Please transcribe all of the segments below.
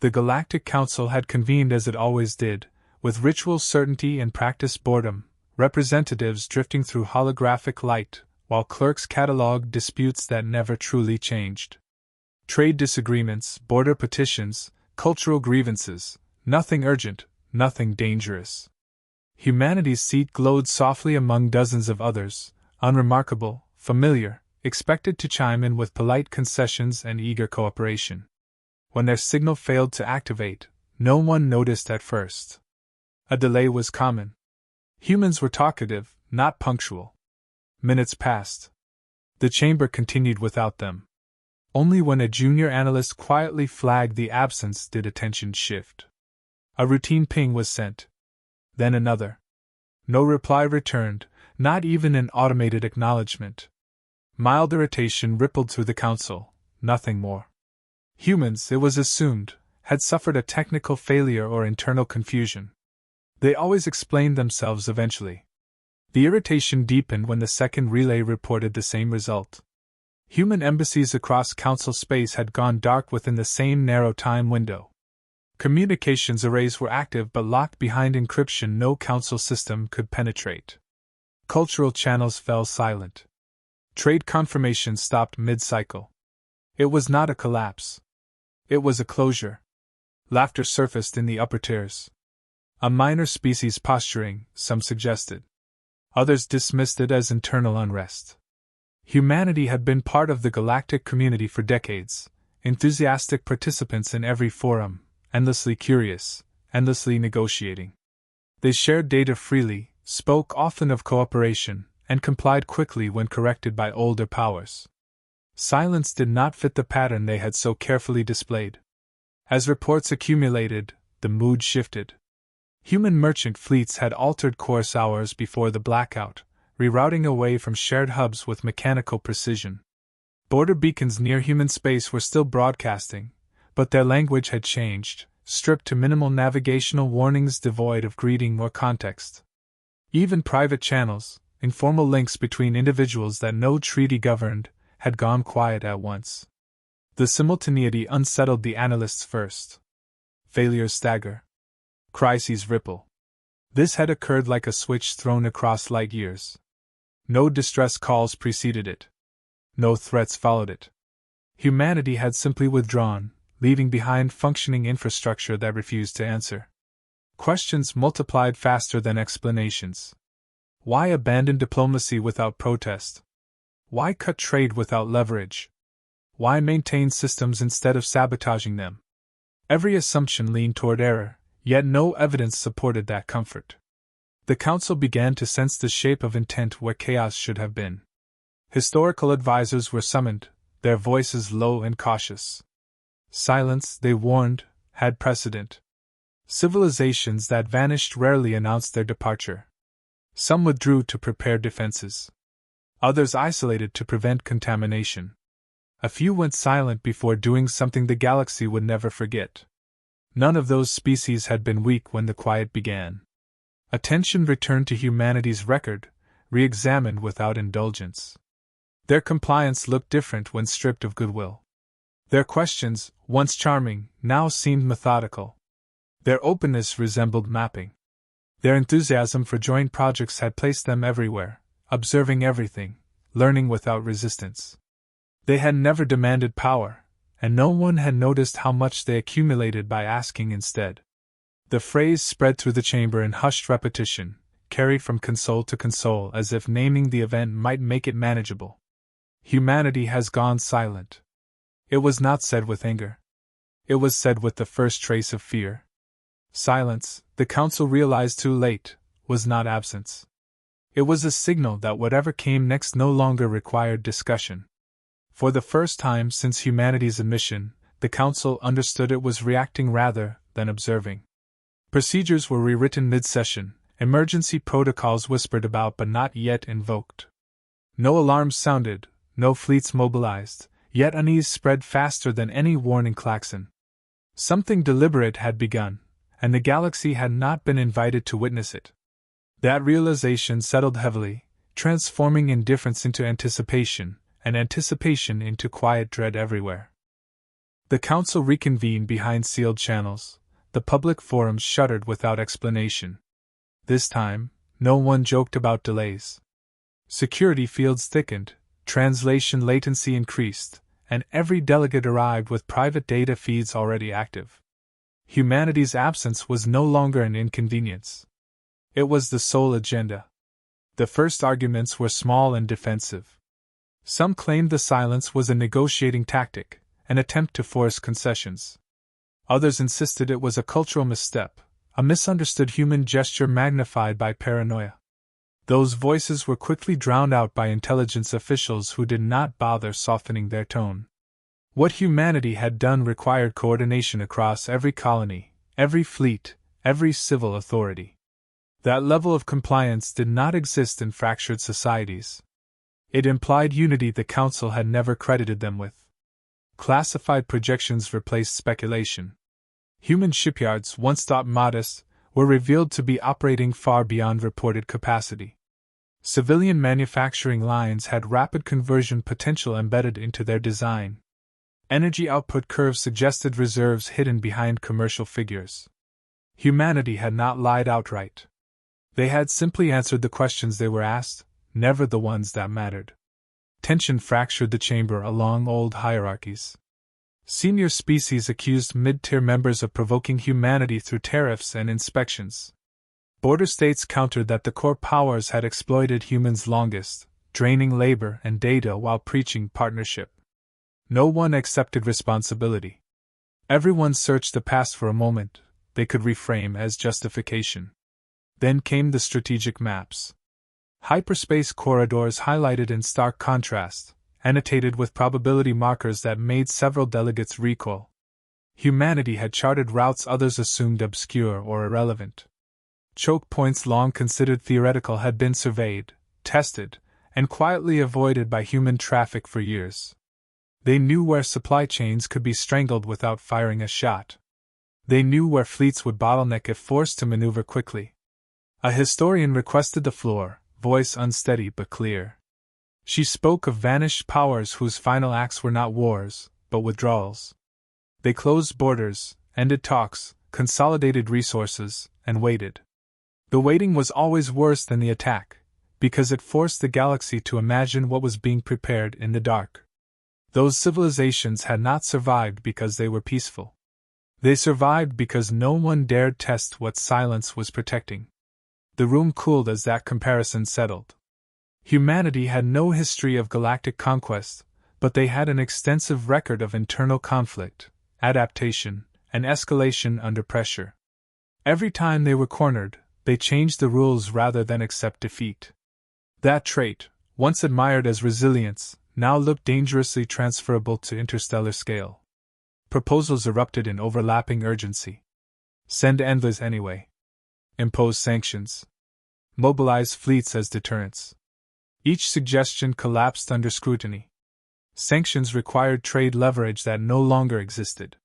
The Galactic Council had convened as it always did, with ritual certainty and practiced boredom, representatives drifting through holographic light, while clerks catalogued disputes that never truly changed. Trade disagreements, border petitions, cultural grievances, nothing urgent, nothing dangerous. Humanity's seat glowed softly among dozens of others, unremarkable, familiar, expected to chime in with polite concessions and eager cooperation. When their signal failed to activate, no one noticed at first. A delay was common. Humans were talkative, not punctual. Minutes passed. The chamber continued without them. Only when a junior analyst quietly flagged the absence did attention shift. A routine ping was sent. Then another. No reply returned, not even an automated acknowledgement. Mild irritation rippled through the council, nothing more. Humans, it was assumed, had suffered a technical failure or internal confusion. They always explained themselves eventually. The irritation deepened when the second relay reported the same result. Human embassies across council space had gone dark within the same narrow time window. Communications arrays were active but locked behind encryption no council system could penetrate. Cultural channels fell silent. Trade confirmations stopped mid-cycle. It was not a collapse. It was a closure. Laughter surfaced in the upper tiers. A minor species posturing, some suggested. Others dismissed it as internal unrest. Humanity had been part of the galactic community for decades, enthusiastic participants in every forum, endlessly curious, endlessly negotiating. They shared data freely, spoke often of cooperation, and complied quickly when corrected by older powers. Silence did not fit the pattern they had so carefully displayed. As reports accumulated, the mood shifted. Human merchant fleets had altered course hours before the blackout, rerouting away from shared hubs with mechanical precision. Border beacons near human space were still broadcasting, but their language had changed, stripped to minimal navigational warnings devoid of greeting or context. Even private channels, informal links between individuals that no treaty governed, had gone quiet at once. The simultaneity unsettled the analysts first. Failures stagger. Crises ripple. This had occurred like a switch thrown across light years. No distress calls preceded it. No threats followed it. Humanity had simply withdrawn, leaving behind functioning infrastructure that refused to answer. Questions multiplied faster than explanations. Why abandon diplomacy without protest? Why cut trade without leverage? Why maintain systems instead of sabotaging them? Every assumption leaned toward error, yet no evidence supported that comfort. The council began to sense the shape of intent where chaos should have been. Historical advisors were summoned, their voices low and cautious. Silence, they warned, had precedent. Civilizations that vanished rarely announced their departure. Some withdrew to prepare defenses. Others isolated to prevent contamination. A few went silent before doing something the galaxy would never forget. None of those species had been weak when the quiet began. Attention returned to humanity's record, re-examined without indulgence. Their compliance looked different when stripped of goodwill. Their questions, once charming, now seemed methodical. Their openness resembled mapping. Their enthusiasm for joint projects had placed them everywhere, observing everything, learning without resistance. They had never demanded power, and no one had noticed how much they accumulated by asking instead. The phrase spread through the chamber in hushed repetition, carried from console to console as if naming the event might make it manageable. Humanity has gone silent. It was not said with anger. It was said with the first trace of fear. Silence, the council realized too late, was not absence. It was a signal that whatever came next no longer required discussion. For the first time since humanity's admission, the council understood it was reacting rather than observing. Procedures were rewritten mid-session, emergency protocols whispered about but not yet invoked. No alarms sounded, no fleets mobilized, yet unease spread faster than any warning klaxon. Something deliberate had begun, and the galaxy had not been invited to witness it. That realization settled heavily, transforming indifference into anticipation, and anticipation into quiet dread everywhere. The council reconvened behind sealed channels. The public forums shuddered without explanation. This time, no one joked about delays. Security fields thickened, translation latency increased, and every delegate arrived with private data feeds already active. Humanity's absence was no longer an inconvenience. It was the sole agenda. The first arguments were small and defensive. Some claimed the silence was a negotiating tactic, an attempt to force concessions. Others insisted it was a cultural misstep, a misunderstood human gesture magnified by paranoia. Those voices were quickly drowned out by intelligence officials who did not bother softening their tone. What humanity had done required coordination across every colony, every fleet, every civil authority. That level of compliance did not exist in fractured societies. It implied unity the Council had never credited them with. Classified projections replaced speculation. Human shipyards, once thought modest, were revealed to be operating far beyond reported capacity. Civilian manufacturing lines had rapid conversion potential embedded into their design. Energy output curves suggested reserves hidden behind commercial figures. Humanity had not lied outright. They had simply answered the questions they were asked, never the ones that mattered. Tension fractured the chamber along old hierarchies. Senior species accused mid-tier members of provoking humanity through tariffs and inspections. Border states countered that the core powers had exploited humans longest, draining labor and data while preaching partnership. No one accepted responsibility. Everyone searched the past for a moment they could reframe as justification. Then came the strategic maps. Hyperspace corridors highlighted in stark contrast, annotated with probability markers that made several delegates recoil. Humanity had charted routes others assumed obscure or irrelevant. Choke points long considered theoretical had been surveyed, tested, and quietly avoided by human traffic for years. They knew where supply chains could be strangled without firing a shot. They knew where fleets would bottleneck if forced to maneuver quickly. A historian requested the floor, voice unsteady but clear. She spoke of vanished powers whose final acts were not wars, but withdrawals. They closed borders, ended talks, consolidated resources, and waited. The waiting was always worse than the attack, because it forced the galaxy to imagine what was being prepared in the dark. Those civilizations had not survived because they were peaceful. They survived because no one dared test what silence was protecting. The room cooled as that comparison settled. Humanity had no history of galactic conquest, but they had an extensive record of internal conflict, adaptation, and escalation under pressure. Every time they were cornered, they changed the rules rather than accept defeat. That trait, once admired as resilience, now looked dangerously transferable to interstellar scale. Proposals erupted in overlapping urgency. Send envoys anyway. Impose sanctions. Mobilize fleets as deterrents. Each suggestion collapsed under scrutiny. Sanctions required trade leverage that no longer existed.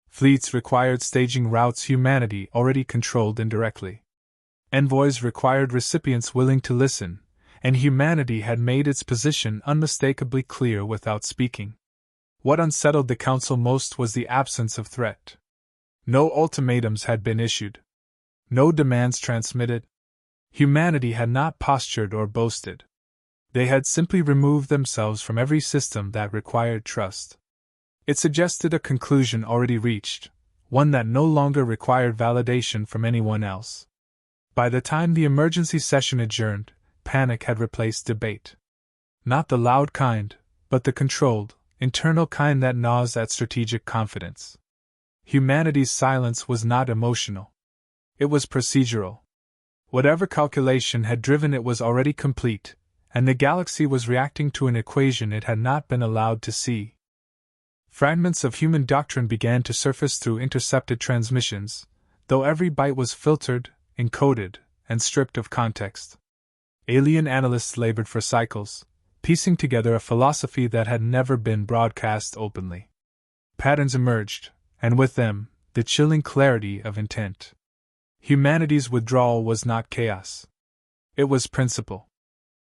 Fleets required staging routes humanity already controlled indirectly. Envoys required recipients willing to listen, and humanity had made its position unmistakably clear without speaking. What unsettled the Council most was the absence of threat. No ultimatums had been issued. No demands transmitted. Humanity had not postured or boasted. They had simply removed themselves from every system that required trust. It suggested a conclusion already reached, one that no longer required validation from anyone else. By the time the emergency session adjourned, panic had replaced debate. Not the loud kind, but the controlled, internal kind that gnaws at strategic confidence. Humanity's silence was not emotional. It was procedural. Whatever calculation had driven it was already complete, and the galaxy was reacting to an equation it had not been allowed to see. Fragments of human doctrine began to surface through intercepted transmissions, though every byte was filtered, encoded, and stripped of context. Alien analysts labored for cycles, piecing together a philosophy that had never been broadcast openly. Patterns emerged, and with them, the chilling clarity of intent. Humanity's withdrawal was not chaos. It was principle.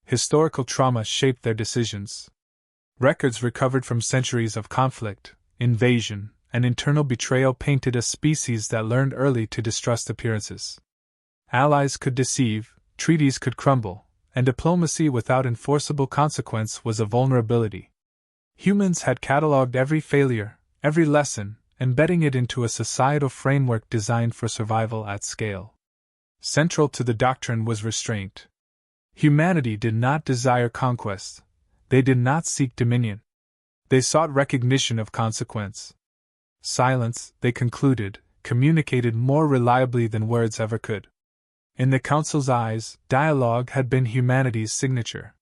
Historical trauma shaped their decisions. Records recovered from centuries of conflict, invasion, and internal betrayal painted a species that learned early to distrust appearances. Allies could deceive, treaties could crumble, and diplomacy without enforceable consequence was a vulnerability. Humans had catalogued every failure, every lesson, embedding it into a societal framework designed for survival at scale. Central to the doctrine was restraint. Humanity did not desire conquest. They did not seek dominion. They sought recognition of consequence. Silence, they concluded, communicated more reliably than words ever could. In the Council's eyes, dialogue had been humanity's signature.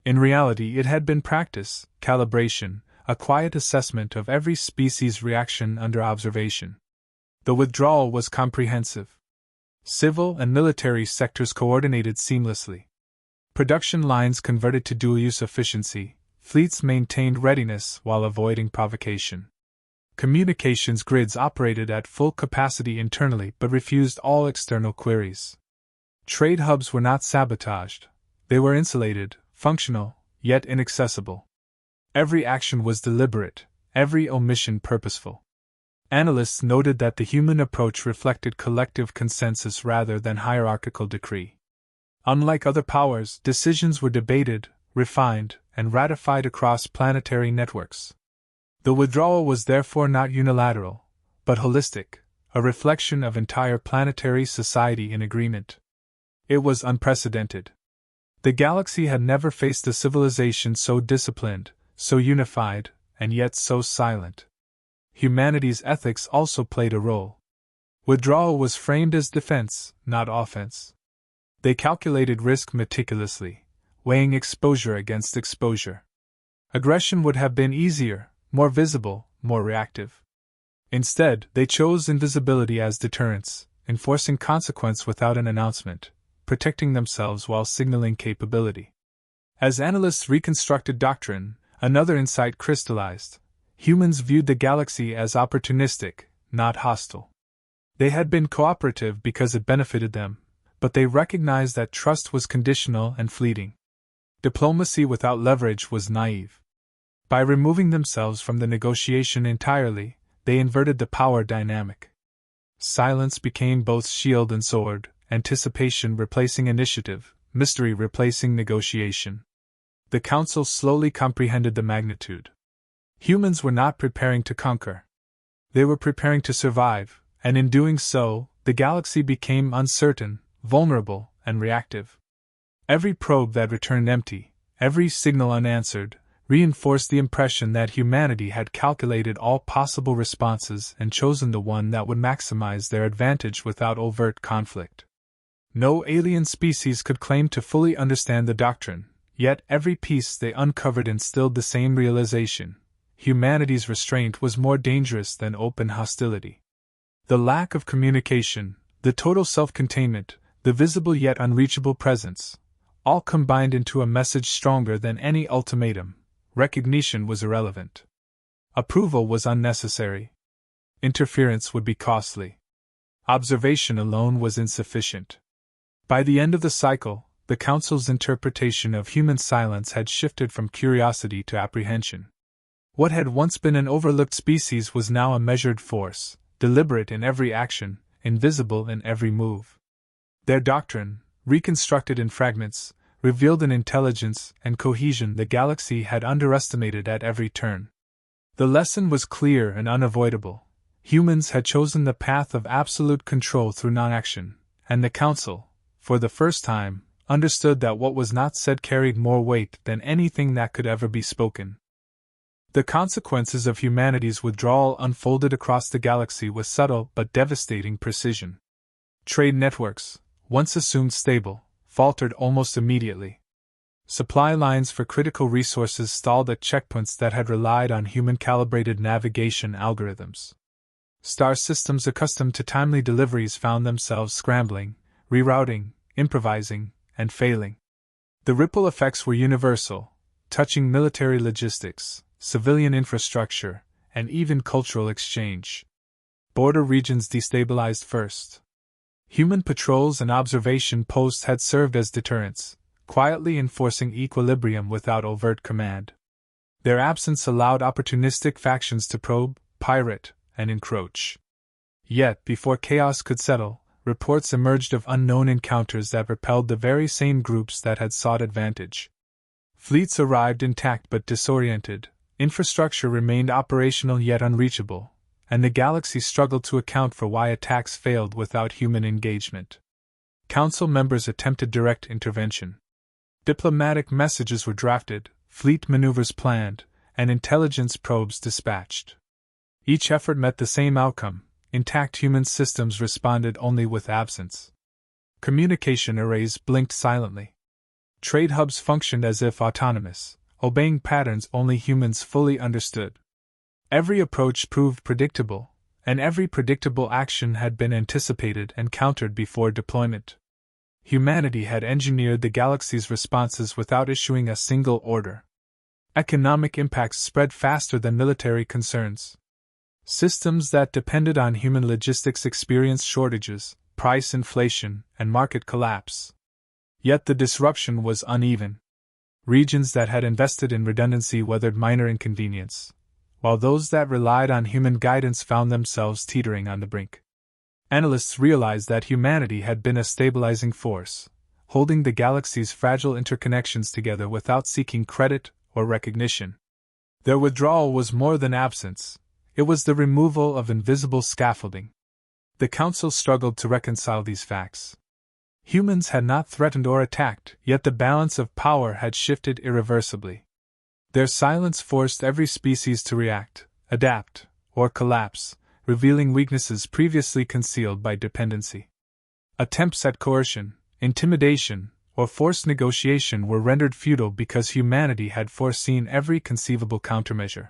In reality, it had been practice, calibration, a quiet assessment of every species' reaction under observation. The withdrawal was comprehensive. Civil and military sectors coordinated seamlessly. Production lines converted to dual-use efficiency, fleets maintained readiness while avoiding provocation. Communications grids operated at full capacity internally but refused all external queries. Trade hubs were not sabotaged. They were insulated, functional, yet inaccessible. Every action was deliberate, every omission purposeful. Analysts noted that the human approach reflected collective consensus rather than hierarchical decree. Unlike other powers, decisions were debated, refined, and ratified across planetary networks. The withdrawal was therefore not unilateral, but holistic, a reflection of entire planetary society in agreement. It was unprecedented. The galaxy had never faced a civilization so disciplined, so unified, and yet so silent. Humanity's ethics also played a role. Withdrawal was framed as defense, not offense. They calculated risk meticulously, weighing exposure against exposure. Aggression would have been easier, more visible, more reactive. Instead, they chose invisibility as deterrence, enforcing consequence without an announcement, protecting themselves while signaling capability. As analysts reconstructed doctrine, another insight crystallized. Humans viewed the galaxy as opportunistic, not hostile. They had been cooperative because it benefited them, but they recognized that trust was conditional and fleeting. Diplomacy without leverage was naive. By removing themselves from the negotiation entirely, they inverted the power dynamic. Silence became both shield and sword, anticipation replacing initiative, mystery replacing negotiation. The Council slowly comprehended the magnitude. Humans were not preparing to conquer. They were preparing to survive, and in doing so, the galaxy became uncertain, vulnerable, and reactive. Every probe that returned empty, every signal unanswered, reinforced the impression that humanity had calculated all possible responses and chosen the one that would maximize their advantage without overt conflict. No alien species could claim to fully understand the doctrine, yet every piece they uncovered instilled the same realization. Humanity's restraint was more dangerous than open hostility. The lack of communication, the total self-containment, the visible yet unreachable presence, all combined into a message stronger than any ultimatum. Recognition was irrelevant. Approval was unnecessary. Interference would be costly. Observation alone was insufficient. By the end of the cycle, the Council's interpretation of human silence had shifted from curiosity to apprehension. What had once been an overlooked species was now a measured force, deliberate in every action, invisible in every move. Their doctrine, reconstructed in fragments, revealed an intelligence and cohesion the galaxy had underestimated at every turn. The lesson was clear and unavoidable. Humans had chosen the path of absolute control through non-action, and the Council, for the first time, understood that what was not said carried more weight than anything that could ever be spoken. The consequences of humanity's withdrawal unfolded across the galaxy with subtle but devastating precision. Trade networks, once assumed stable, faltered almost immediately. Supply lines for critical resources stalled at checkpoints that had relied on human-calibrated navigation algorithms. Star systems accustomed to timely deliveries found themselves scrambling, rerouting, improvising, and failing. The ripple effects were universal, touching military logistics, civilian infrastructure, and even cultural exchange. Border regions destabilized first. Human patrols and observation posts had served as deterrents, quietly enforcing equilibrium without overt command. Their absence allowed opportunistic factions to probe, pirate, and encroach. Yet, before chaos could settle, reports emerged of unknown encounters that repelled the very same groups that had sought advantage. Fleets arrived intact but disoriented, infrastructure remained operational yet unreachable, and the galaxy struggled to account for why attacks failed without human engagement. Council members attempted direct intervention. Diplomatic messages were drafted, fleet maneuvers planned, and intelligence probes dispatched. Each effort met the same outcome: intact human systems responded only with absence. Communication arrays blinked silently. Trade hubs functioned as if autonomous, obeying patterns only humans fully understood. Every approach proved predictable, and every predictable action had been anticipated and countered before deployment. Humanity had engineered the galaxy's responses without issuing a single order. Economic impacts spread faster than military concerns. Systems that depended on human logistics experienced shortages, price inflation, and market collapse. Yet the disruption was uneven. Regions that had invested in redundancy weathered minor inconvenience, while those that relied on human guidance found themselves teetering on the brink. Analysts realized that humanity had been a stabilizing force, holding the galaxy's fragile interconnections together without seeking credit or recognition. Their withdrawal was more than absence, it was the removal of invisible scaffolding. The Council struggled to reconcile these facts. Humans had not threatened or attacked, yet the balance of power had shifted irreversibly. Their silence forced every species to react, adapt, or collapse, revealing weaknesses previously concealed by dependency. Attempts at coercion, intimidation, or forced negotiation were rendered futile because humanity had foreseen every conceivable countermeasure.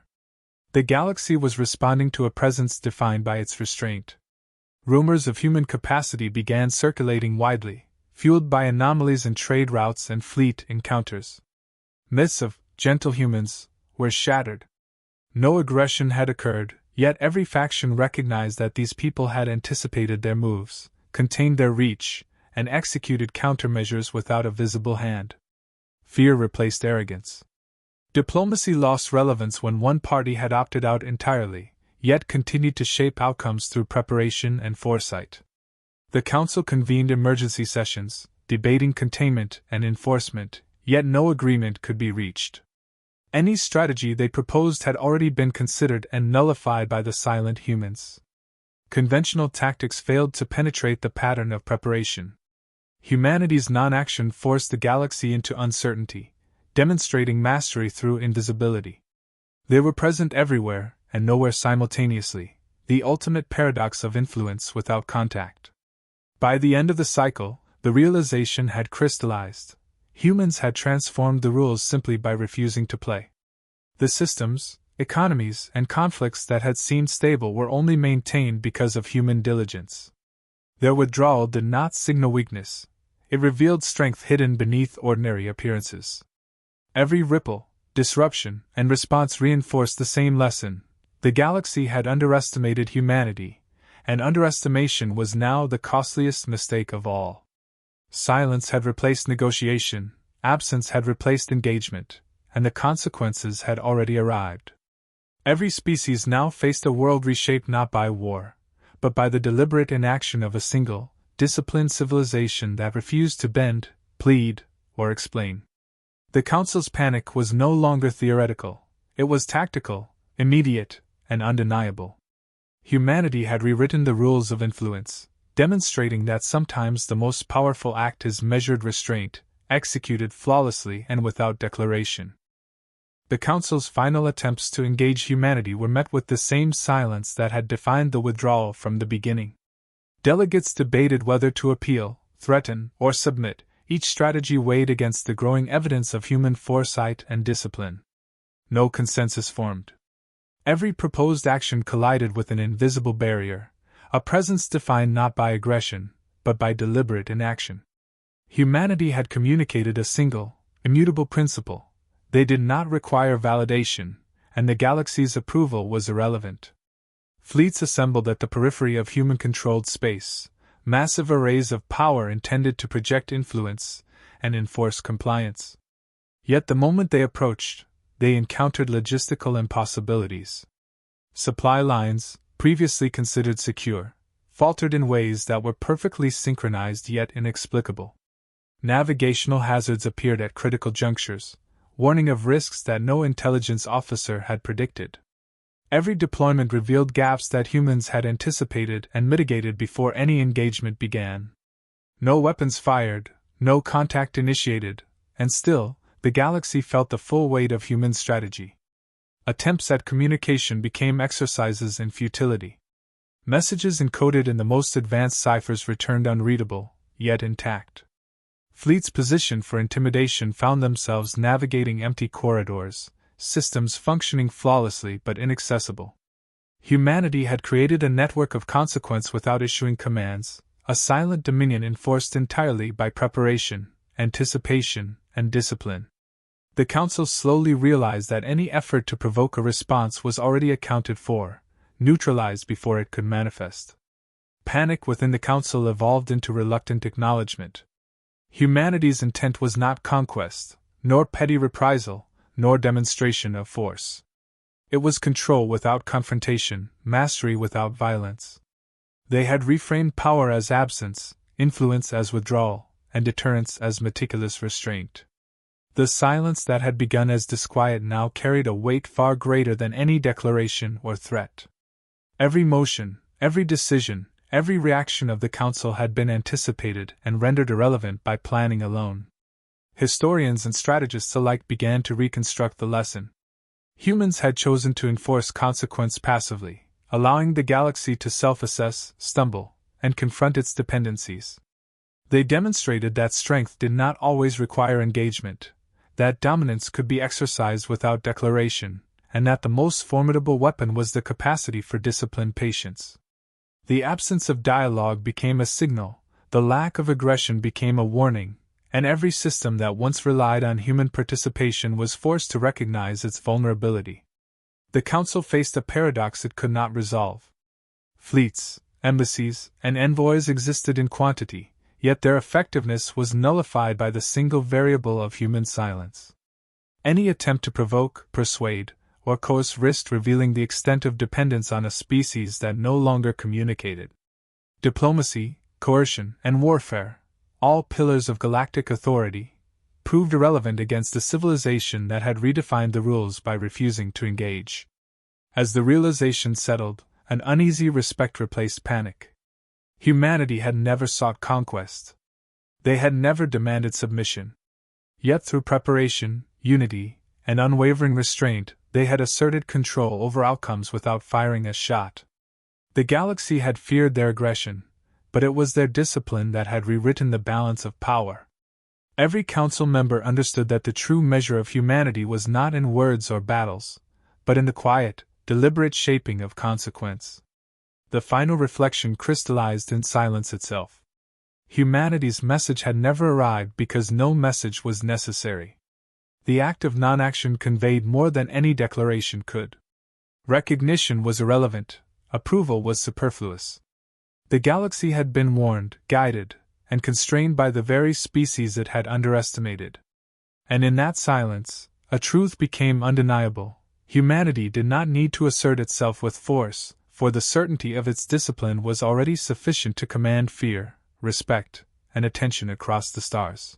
The galaxy was responding to a presence defined by its restraint. Rumors of human capacity began circulating widely, fueled by anomalies in trade routes and fleet encounters. Myths of gentle humans were shattered. No aggression had occurred, yet every faction recognized that these people had anticipated their moves, contained their reach, and executed countermeasures without a visible hand. Fear replaced arrogance. Diplomacy lost relevance when one party had opted out entirely, yet continued to shape outcomes through preparation and foresight. The Council convened emergency sessions, debating containment and enforcement, yet no agreement could be reached. Any strategy they proposed had already been considered and nullified by the silent humans. Conventional tactics failed to penetrate the pattern of preparation. Humanity's non-action forced the galaxy into uncertainty, demonstrating mastery through invisibility. They were present everywhere, and nowhere simultaneously, the ultimate paradox of influence without contact. By the end of the cycle, the realization had crystallized. Humans had transformed the rules simply by refusing to play. The systems, economies, and conflicts that had seemed stable were only maintained because of human diligence. Their withdrawal did not signal weakness, it revealed strength hidden beneath ordinary appearances. Every ripple, disruption, and response reinforced the same lesson: the galaxy had underestimated humanity, and underestimation was now the costliest mistake of all. Silence had replaced negotiation, absence had replaced engagement, and the consequences had already arrived. Every species now faced a world reshaped not by war, but by the deliberate inaction of a single, disciplined civilization that refused to bend, plead, or explain. The Council's panic was no longer theoretical, it was tactical, immediate, and undeniable. Humanity had rewritten the rules of influence, demonstrating that sometimes the most powerful act is measured restraint, executed flawlessly and without declaration. The Council's final attempts to engage humanity were met with the same silence that had defined the withdrawal from the beginning. Delegates debated whether to appeal, threaten, or submit, each strategy weighed against the growing evidence of human foresight and discipline. No consensus formed. Every proposed action collided with an invisible barrier, a presence defined not by aggression, but by deliberate inaction. Humanity had communicated a single, immutable principle: they did not require validation, and the galaxy's approval was irrelevant. Fleets assembled at the periphery of human-controlled space, massive arrays of power intended to project influence and enforce compliance. Yet the moment they approached, they encountered logistical impossibilities. Supply lines, previously considered secure, faltered in ways that were perfectly synchronized yet inexplicable. Navigational hazards appeared at critical junctures, warning of risks that no intelligence officer had predicted. Every deployment revealed gaps that humans had anticipated and mitigated before any engagement began. No weapons fired, no contact initiated, and still, the galaxy felt the full weight of human strategy. Attempts at communication became exercises in futility. Messages encoded in the most advanced ciphers returned unreadable, yet intact. Fleets positioned for intimidation found themselves navigating empty corridors, systems functioning flawlessly but inaccessible. Humanity had created a network of consequence without issuing commands, a silent dominion enforced entirely by preparation, anticipation, and discipline. The Council slowly realized that any effort to provoke a response was already accounted for, neutralized before it could manifest. Panic within the Council evolved into reluctant acknowledgement. Humanity's intent was not conquest, nor petty reprisal, nor demonstration of force. It was control without confrontation, mastery without violence. They had reframed power as absence, influence as withdrawal, and deterrence as meticulous restraint. The silence that had begun as disquiet now carried a weight far greater than any declaration or threat. Every motion, every decision, every reaction of the Council had been anticipated and rendered irrelevant by planning alone. Historians and strategists alike began to reconstruct the lesson. Humans had chosen to enforce consequence passively, allowing the galaxy to self-assess, stumble, and confront its dependencies. They demonstrated that strength did not always require engagement, that dominance could be exercised without declaration, and that the most formidable weapon was the capacity for disciplined patience. The absence of dialogue became a signal, the lack of aggression became a warning, and every system that once relied on human participation was forced to recognize its vulnerability. The Council faced a paradox it could not resolve. Fleets, embassies, and envoys existed in quantity, yet their effectiveness was nullified by the single variable of human silence. Any attempt to provoke, persuade, or coerce risked revealing the extent of dependence on a species that no longer communicated. Diplomacy, coercion, and warfare, all pillars of galactic authority, proved irrelevant against a civilization that had redefined the rules by refusing to engage. As the realization settled, an uneasy respect replaced panic. Humanity had never sought conquest. They had never demanded submission. Yet through preparation, unity, and unwavering restraint, they had asserted control over outcomes without firing a shot. The galaxy had feared their aggression, but it was their discipline that had rewritten the balance of power. Every Council member understood that the true measure of humanity was not in words or battles, but in the quiet, deliberate shaping of consequence. The final reflection crystallized in silence itself. Humanity's message had never arrived because no message was necessary. The act of non-action conveyed more than any declaration could. Recognition was irrelevant, approval was superfluous. The galaxy had been warned, guided, and constrained by the very species it had underestimated. And in that silence, a truth became undeniable. Humanity did not need to assert itself with force, for the certainty of its discipline was already sufficient to command fear, respect, and attention across the stars.